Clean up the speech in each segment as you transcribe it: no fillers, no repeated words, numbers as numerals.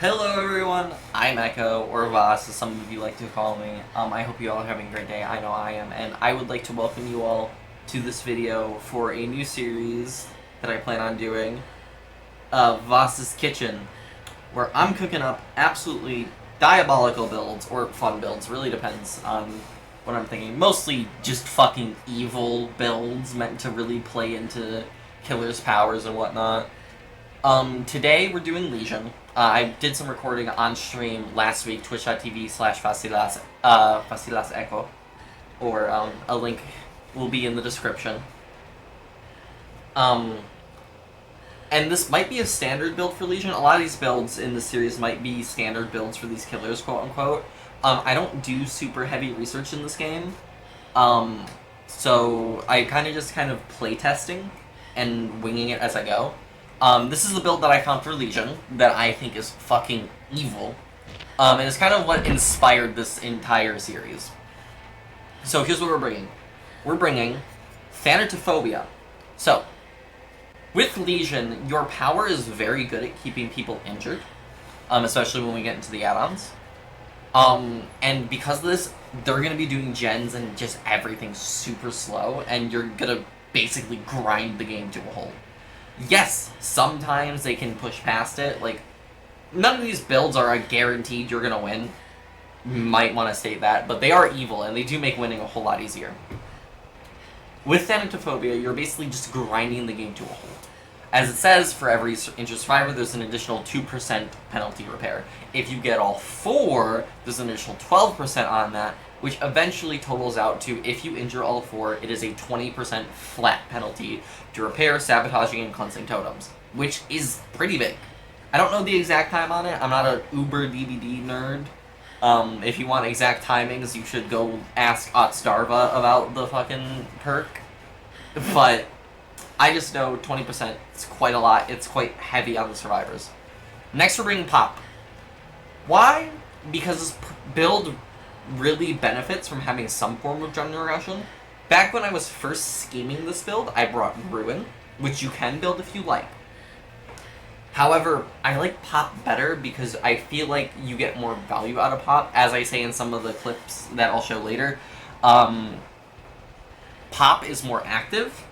Hello everyone, I'm Echo, or Vas as some of you like to call me. I hope you all are having a great day, I know I am, and I would like to welcome you all to this video for a new series that I plan on doing, Vas's Kitchen, where I'm cooking up absolutely diabolical builds, or fun builds, really depends on what I'm thinking. Mostly just fucking evil builds meant to really play into Killer's powers and whatnot. Today we're doing Legion. I did some recording on stream last week, twitch.tv/Facilas Echo, or a link will be in the description. And this might be a standard build for Legion. A lot of these builds in the series might be standard builds for these killers, quote unquote. I don't do super heavy research in this game, so I kind of play testing and winging it as I go. This is the build that I found for Legion that I think is fucking evil. And it's kind of what inspired this entire series. So here's what we're bringing. We're bringing Thanatophobia. So, with Legion, your power is very good at keeping people injured, especially when we get into the add-ons. And because of this, they're going to be doing gens and just everything super slow, and you're going to basically grind the game to a halt. Yes, sometimes they can push past it. Like, none of these builds are a guaranteed you're gonna win. Might want to state that, but they are evil, and they do make winning a whole lot easier. With Thanatophobia, you're basically just grinding the game to a halt. As it says, for every injured survivor, there's an additional 2% penalty repair. If you get all 4, there's an additional 12% on that, which eventually totals out to, if you injure all 4, it is a 20% flat penalty to repair, sabotaging, and cleansing totems, which is pretty big. I don't know the exact time on it. I'm not an uber DVD nerd. If you want exact timings, you should go ask Otstarva about the fucking perk. But I just know 20%, it's quite a lot. It's quite heavy on the survivors. Next, we're bringing Pop. Why? Because this build really benefits from having some form of general aggression. Back when I was first scheming this build, I brought Ruin, which you can build if you like. However, I like Pop better because I feel like you get more value out of Pop, as I say in some of the clips that I'll show later. Pop is more active,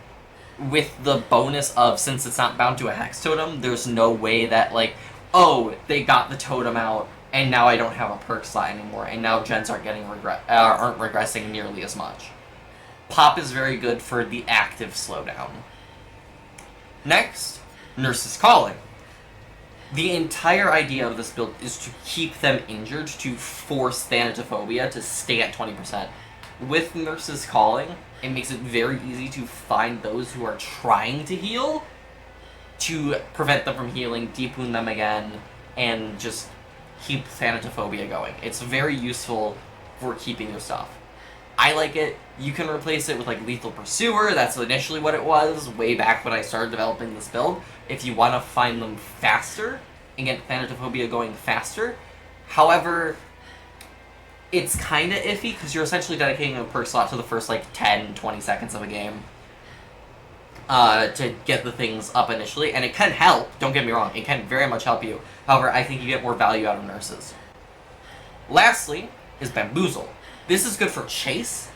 with the bonus of, since it's not bound to a Hex totem, there's no way that, like, oh, they got the totem out, and now I don't have a perk slot anymore, and now gens aren't regressing nearly as much. Pop is very good for the active slowdown. Next, Nurse's Calling. The entire idea of this build is to keep them injured, to force Thanatophobia to stay at 20%. With Nurse's Calling, it makes it very easy to find those who are trying to heal, to prevent them from healing, deep wound them again, and just keep Thanatophobia going. It's very useful for keeping your stuff. I like it. You can replace it with, like, Lethal Pursuer. That's initially what it was, way back when I started developing this build. If you want to find them faster and get Thanatophobia going faster. However, it's kind of iffy, because you're essentially dedicating a perk slot to the first, like, 10-20 seconds of a game to get the things up initially. And it can help, don't get me wrong, it can very much help you. However, I think you get more value out of Nurses. Lastly is Bamboozle. This is good for Chase,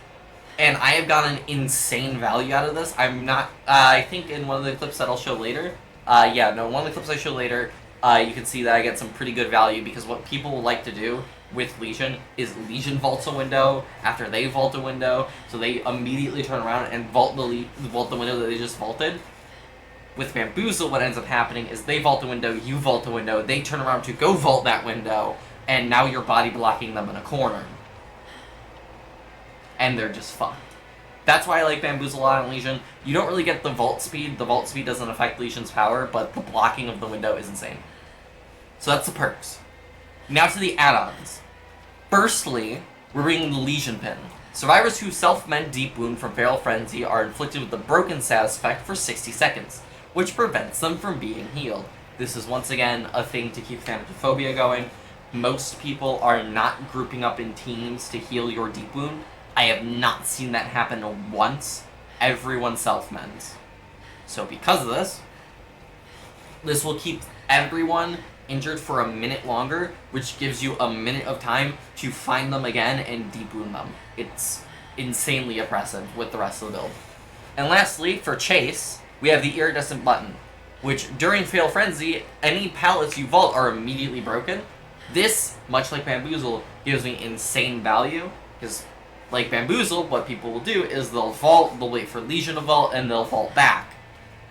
and I have gotten insane value out of this. I'm not, I think in one of the clips that I'll show later, one of the clips I show later, you can see that I get some pretty good value, because what people will like to do with Legion is Legion vaults a window after they vault a window, so they immediately turn around and vault the window that they just vaulted. With Bamboozle, what ends up happening is they vault the window, you vault the window, they turn around to go vault that window, and now you're body blocking them in a corner. And they're just fucked. That's why I like Bamboozle a lot in Legion. You don't really get the vault speed. The vault speed doesn't affect Legion's power, but the blocking of the window is insane. So that's the perks. Now to the add-ons. Firstly, we're bringing the Legion Pin. Survivors who self-mend Deep Wound from Feral Frenzy are inflicted with the Broken Status effect for 60 seconds, which prevents them from being healed. This is once again a thing to keep Thanatophobia going. Most people are not grouping up in teams to heal your Deep Wound. I have not seen that happen once. Everyone self-mends. So because of this, this will keep everyone injured for a minute longer, which gives you a minute of time to find them again and deep wound them. It's insanely oppressive with the rest of the build. And lastly, for chase, we have the iridescent button, which during Fatal Frenzy, any pallets you vault are immediately broken. This, much like Bamboozle, gives me insane value, because like Bamboozle, what people will do is they'll vault, they'll wait for Legion to vault, and they'll vault back.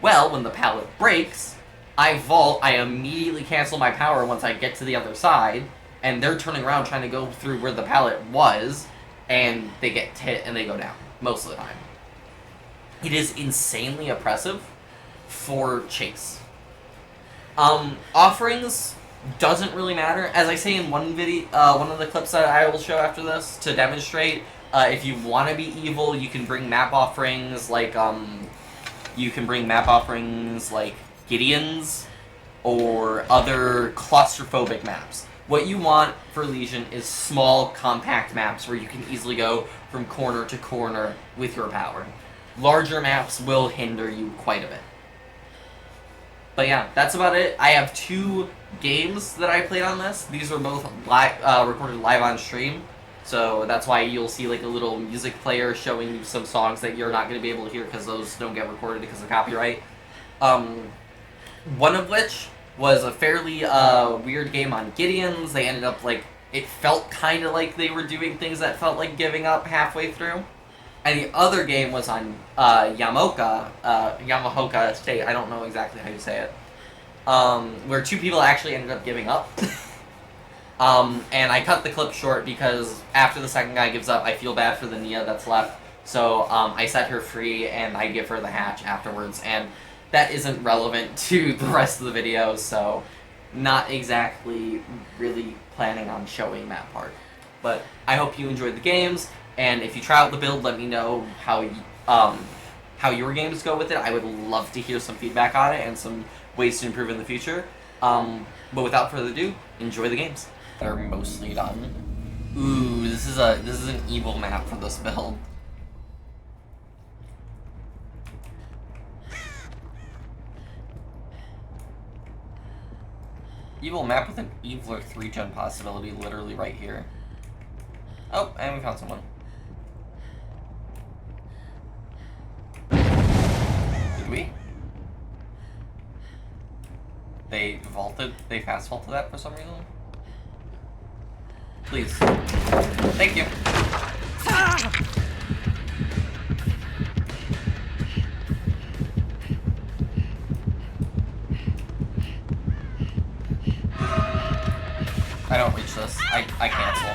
Well, when the pallet breaks, I vault, I immediately cancel my power once I get to the other side, and they're turning around trying to go through where the pallet was, and they get hit and they go down, most of the time. It is insanely oppressive for chase. Offerings doesn't really matter. As I say in one video, one of the clips that I will show after this to demonstrate, if you want to be evil, you can bring map offerings like Gideon's or other claustrophobic maps. What you want for Legion is small, compact maps where you can easily go from corner to corner with your power. Larger maps will hinder you quite a bit. But yeah, that's about it. I have 2 games that I played on this. These were both recorded live on stream. So that's why you'll see like a little music player showing you some songs that you're not going to be able to hear because those don't get recorded because of copyright. One of which was a fairly weird game on Gideon's. They ended up like, it felt kind of like they were doing things that felt like giving up halfway through. And the other game was on Yamahoka State, I don't know exactly how you say it, where 2 people actually ended up giving up. And I cut the clip short because after the second guy gives up, I feel bad for the Nia that's left. So I set her free and I give her the hatch afterwards, and that isn't relevant to the rest of the video, so not exactly really planning on showing that part. But I hope you enjoyed the games. And if you try out the build, let me know how your games go with it. I would love to hear some feedback on it and some ways to improve in the future. But without further ado, enjoy the games. They're mostly done. Ooh, this is an evil map for this build. Evil map with an eviler 3-gen possibility literally right here. Oh, and we found someone. Did we? They fast vaulted that for some reason? Please. Thank you. I don't reach this. I cancel.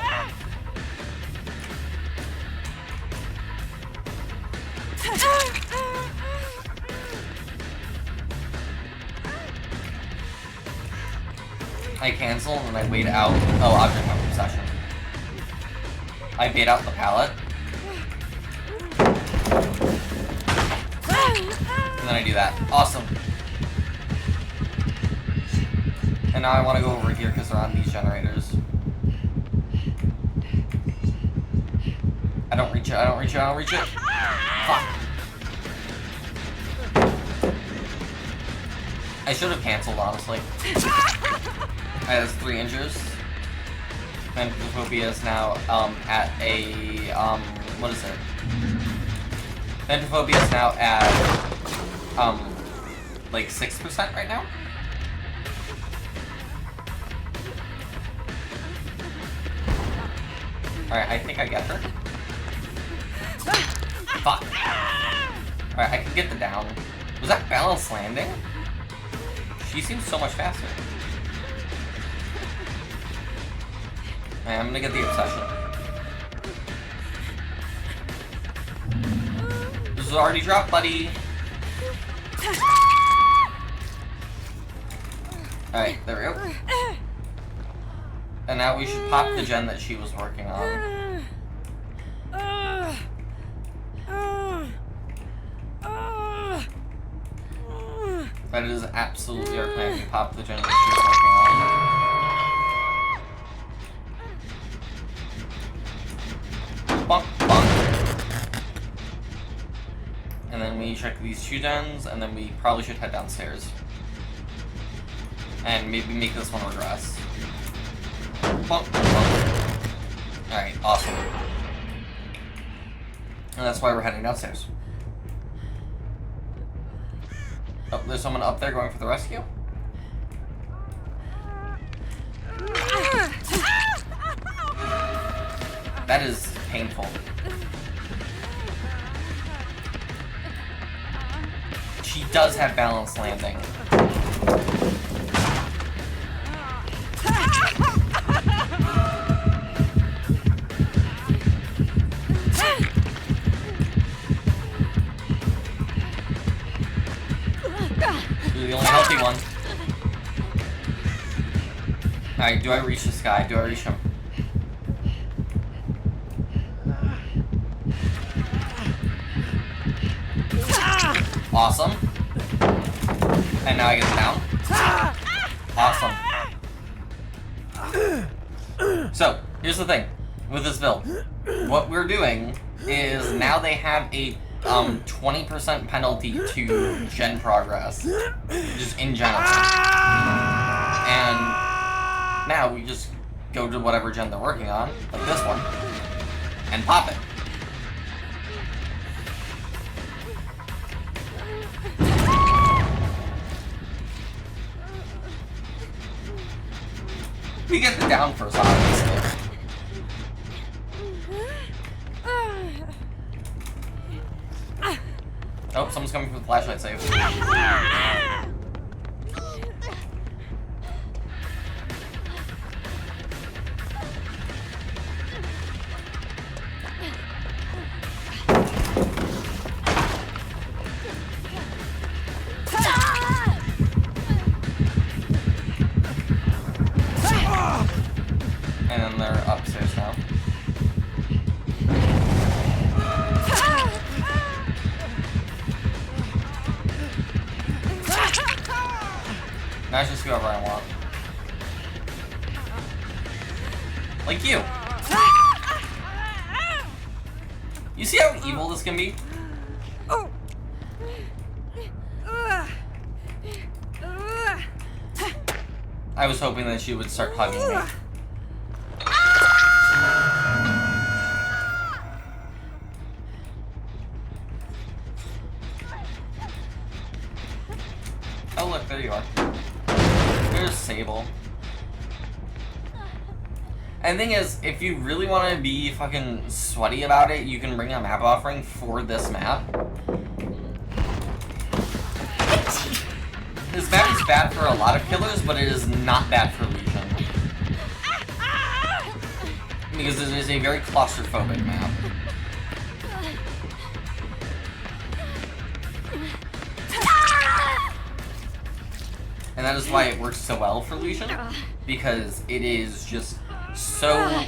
I cancel and I wait out. Oh, object of obsession. I bait out the pallet. And then I do that. Awesome. And now I want to go over here because they're on these generators. I don't reach it, I don't reach it, I don't reach it. Fuck. I should have canceled, honestly. I have 3 injures. And Ventrophobia is now at a what is it? Ventrophobia is now at like 6% right now. Alright, I think I get her. Fuck. Alright, I can get the down. Was that balanced landing? She seems so much faster. Man, I'm gonna get the obsession. This is already dropped, buddy. Alright, there we go. And now we should pop the gen that she was working on. That is absolutely our plan, to pop the gen that she was working on. Bonk, bonk. And then we check these 2 gens, and then we probably should head downstairs. And maybe make this one regress. Bonk, bonk. Alright, awesome. And that's why we're heading downstairs. Oh, there's someone up there going for the rescue? That is painful. She does have balanced landing. You're the only healthy one. Alright, do I reach this guy? Do I reach him? Awesome. And now I get down. Awesome. So, here's the thing with this build. What we're doing is now they have a 20% penalty to gen progress, just in general. And now we just go to whatever gen they're working on, like this one, and pop it. We get the down first, obviously. Oh, someone's coming for the flashlight save. And then they're upstairs now. Now I just go wherever I want. Like you. You see how evil this can be? I was hoping that she would start hugging me. Oh look, there you are. There's Sable. And the thing is, if you really want to be fucking sweaty about it, you can bring a map offering for this map. This map is bad for a lot of killers, but it is not bad for Legion. Because it is a very claustrophobic map. And that is why it works so well for Legion, because it is just so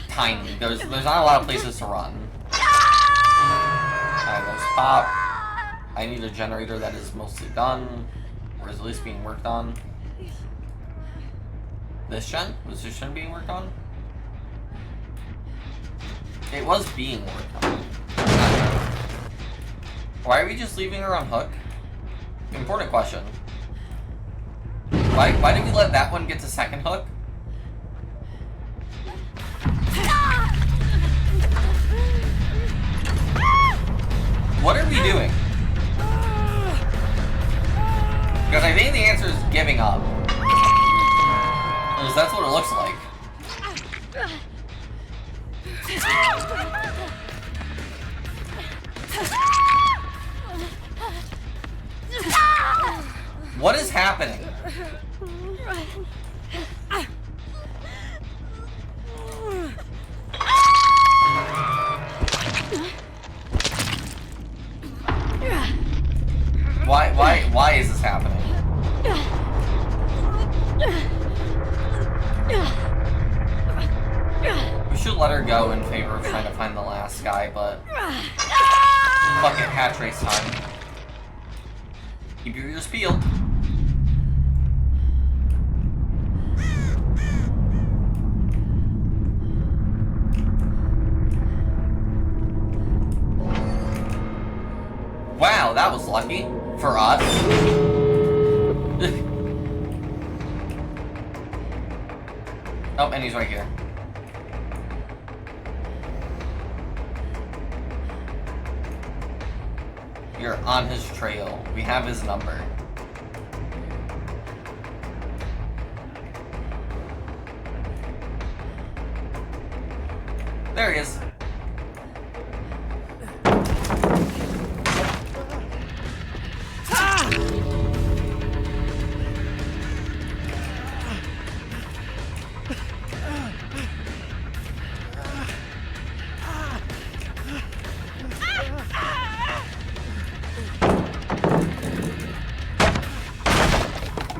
tiny. There's not a lot of places to run. Alright, there's Pop. I need a generator that is mostly done, or is at least being worked on. This gen? Was this gen being worked on? It was being worked on. Why are we just leaving her on hook? Important question. Why did we let that one get to second hook? What are we doing? Because I think the answer is giving up. Because that's what it looks like. What is happening? Why is this happening? We should let her go in favor of trying to find the last guy, but fuck it, hatch race time. Keep your ears peeled. Wow, that was lucky for us. Oh, and he's right here. You're on his trail. We have his number. There he is.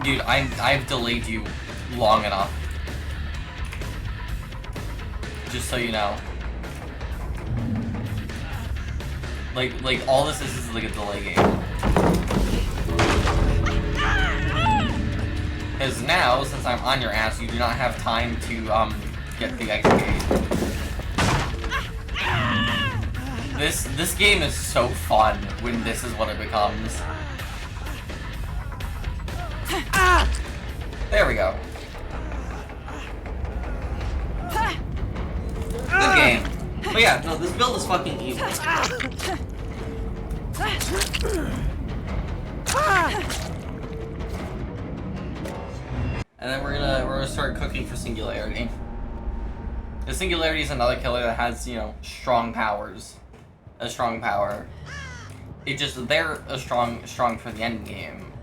Dude, I've delayed you long enough. Just so you know. Like all this is like a delay game. Because now, since I'm on your ass, you do not have time to get the exit gate. This game is so fun when this is what it becomes. There we go. Good game. But yeah, no, this build is fucking evil. And then we're gonna start cooking for Singularity. The Singularity is another killer that has, you know, strong powers. A strong power. It just they're a strong for the end game.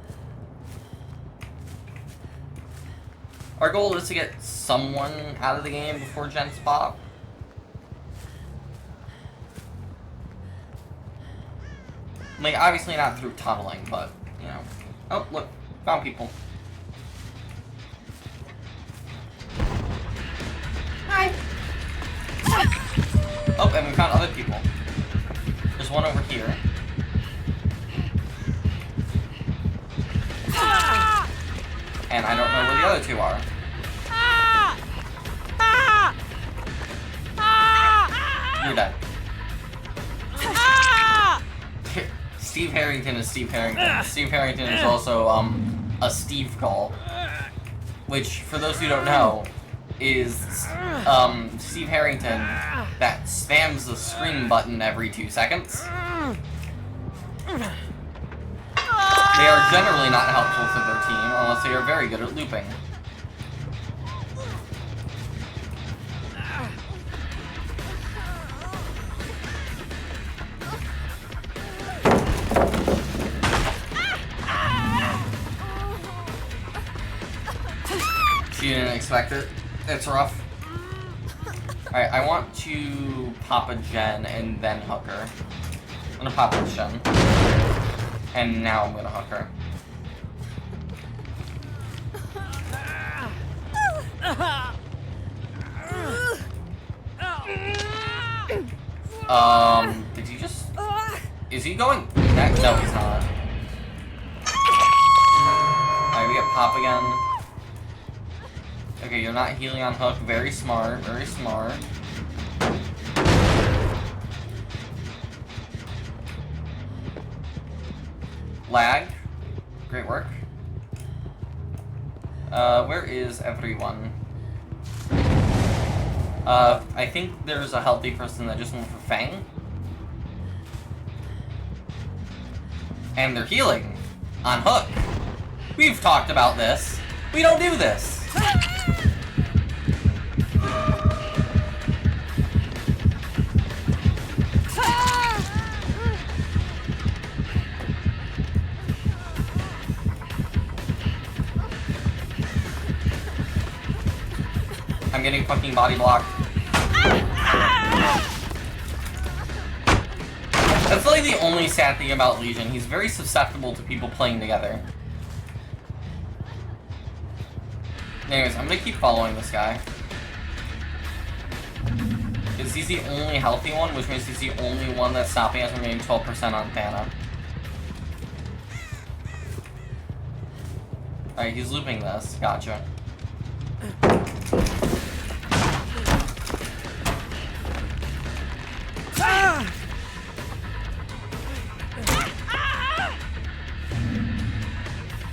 Our goal is to get someone out of the game before Gens pop. Like, obviously not through tunneling, but, you know. Oh, look. Found people. Hi. Oh, and we found other people. There's one over here. And I don't know where the other two are. You're dead. Steve Harrington is Steve Harrington. Steve Harrington is also, a Steve call. Which, for those who don't know, is, Steve Harrington that spams the scream button every 2 seconds. They are generally not helpful for their team unless they are very good at looping. You didn't expect it? It's rough. Alright, I want to pop a gen and then hook her. I'm gonna pop this gen. And now I'm gonna hook her. Did he just... Is he going back? No, he's not. Alright, we get pop again. Okay, you're not healing on hook. Very smart, very smart. Lag. Great work. Where is everyone? I think there's a healthy person that just went for Fang. And they're healing on hook. We've talked about this. We don't do this. I'm getting fucking body blocked. That's like the only sad thing about Legion. He's very susceptible to people playing together. Anyways, I'm gonna keep following this guy. Because he's the only healthy one, which means he's the only one that's stopping us from getting 12% on Thana. Alright, he's looping this. Gotcha.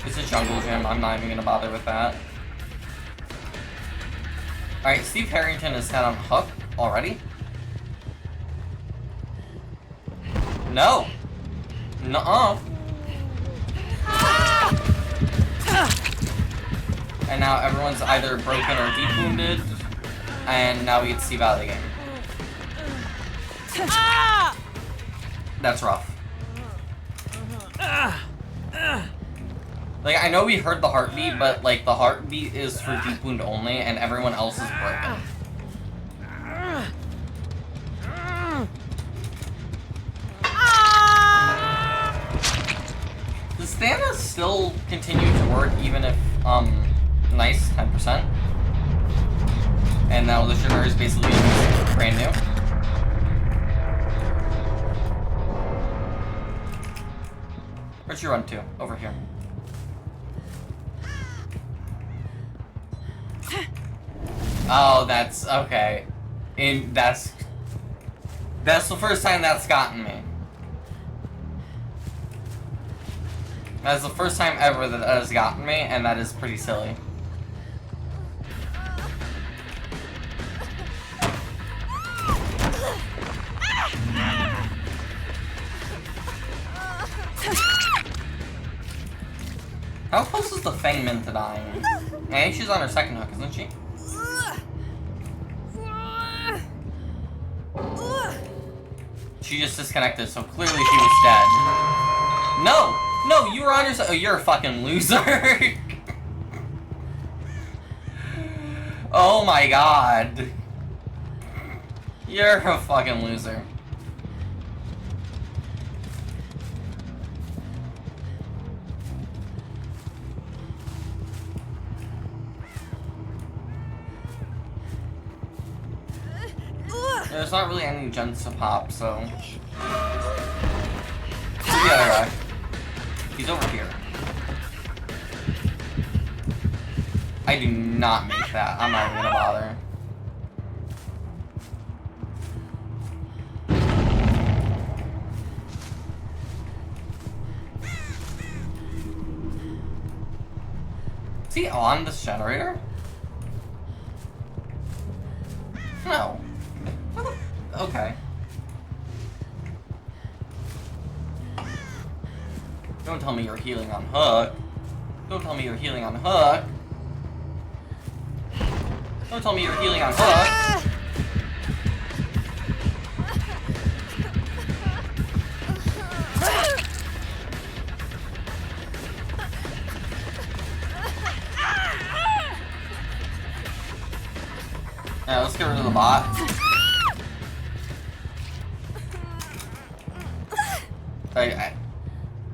It's a jungle gym. I'm not even gonna bother with that. Alright, Steve Harrington is set on hook already. No! Nuh-uh. And now everyone's either broken or deep wounded. And now we get Steve out of the game. That's rough. Like, I know we heard the heartbeat, but, like, the heartbeat is for deep wound only, and everyone else is broken. Does Thanos still continue to work even if, nice, 10%? And now the sugar is basically brand new? Where'd you run to? Over here. Oh, that's okay. That's the first time that's gotten me. That's the first time ever that has gotten me, and that is pretty silly. How close is the Fangman to dying? I think she's on her second hook, isn't she? She just disconnected, so clearly she was dead. No! No, you were on your side. Oh, you're a fucking loser. Oh my god. You're a fucking loser. There's not really any gens to pop, so... Where's the other guy? He's over here. I do not make that. I'm not even gonna bother. Is he on this generator? No. Okay. Don't tell me you're healing on hook. Don't tell me you're healing on hook. Don't tell me you're healing on hook. Alright, let's get rid of the bot.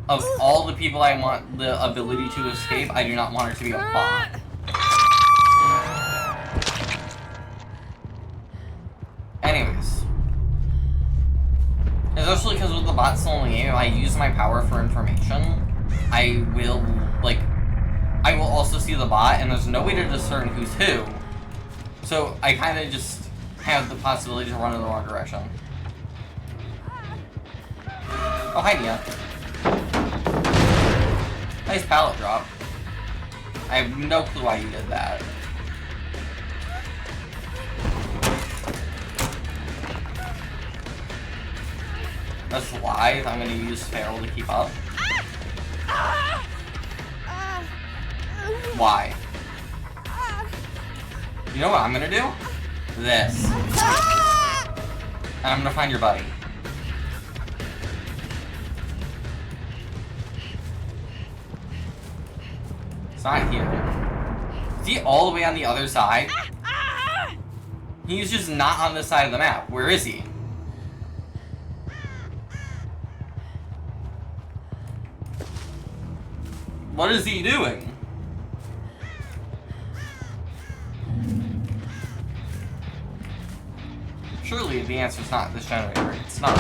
Of all the people I want the ability to escape, I do not want her to be a bot. Anyways. Especially because with the bot still in the game, if I use my power for information, I will also see the bot, and there's no way to discern who's who. So I kind of just have the possibility to run in the wrong direction. Oh, hi, Nia. Nice pallet drop. I have no clue why you did that. That's live. I'm gonna use Feral to keep up. Why? You know what I'm gonna do? This. And I'm gonna find your buddy. Not here. Is he all the way on the other side? He's just not on this side of the map. Where is he? What is he doing? Surely the answer's not this generator. It's not.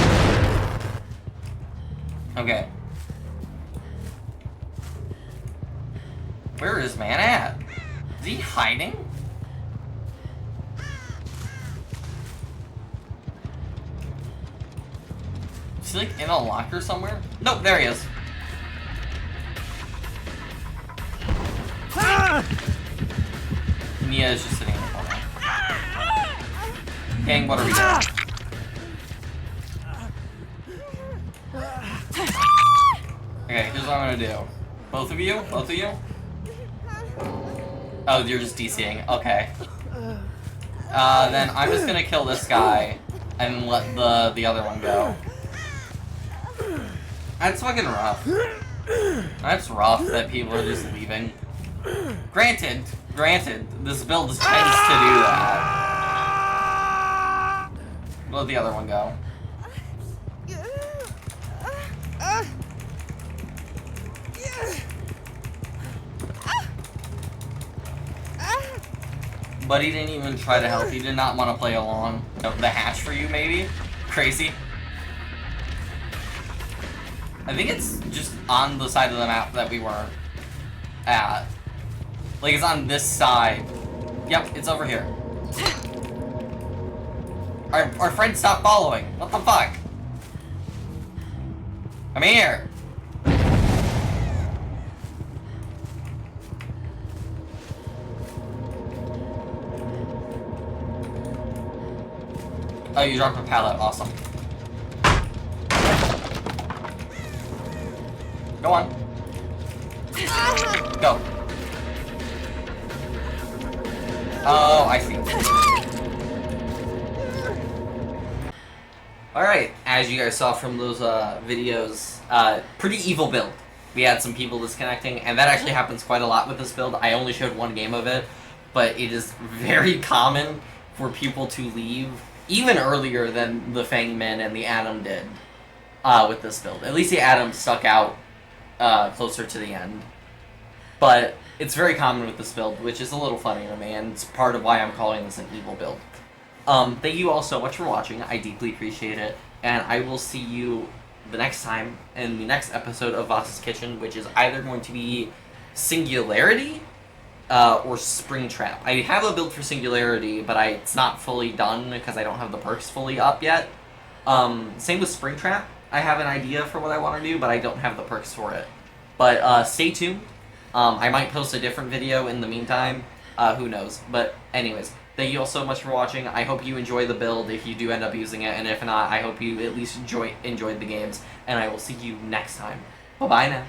Okay. Where is man at? Is he hiding? Is he like in a locker somewhere? Nope, there he is. Nia is just sitting in the corner. Gang, what are we doing? Okay, here's what I'm gonna do. Both of you? Both of you? Oh, you're just DCing. Okay. Then I'm just gonna kill this guy and let the other one go. That's fucking rough. That's rough that people are just leaving. Granted, this build tends to do that. Let the other one go. But he didn't even try to help. He did not want to play along. The hatch for you, maybe? Crazy. I think it's just on the side of the map that we weren't at. Like, it's on this side. Yep, it's over here. Our friend stopped following. What the fuck? Come here. Oh, you dropped a pallet. Awesome. Go on. Go. Oh, I see. Alright, as you guys saw from those videos, pretty evil build. We had some people disconnecting, and that actually happens quite a lot with this build. I only showed one game of it, but it is very common for people to leave even earlier than the Fangmen and the Atom did with this build. At least the Atom stuck out closer to the end. But it's very common with this build, which is a little funny to me, and it's part of why I'm calling this an evil build. Thank you all so much for watching. I deeply appreciate it, and I will see you the next time in the next episode of Vas Kitchen, which is either going to be Singularity or Springtrap. I have a build for Singularity, but it's not fully done because I don't have the perks fully up yet. Same with Springtrap. I have an idea for what I want to do, but I don't have the perks for it. But stay tuned. I might post a different video in the meantime. Who knows? But anyways, thank you all so much for watching. I hope you enjoy the build if you do end up using it, and if not, I hope you at least enjoyed the games. And I will see you next time. Bye-bye now.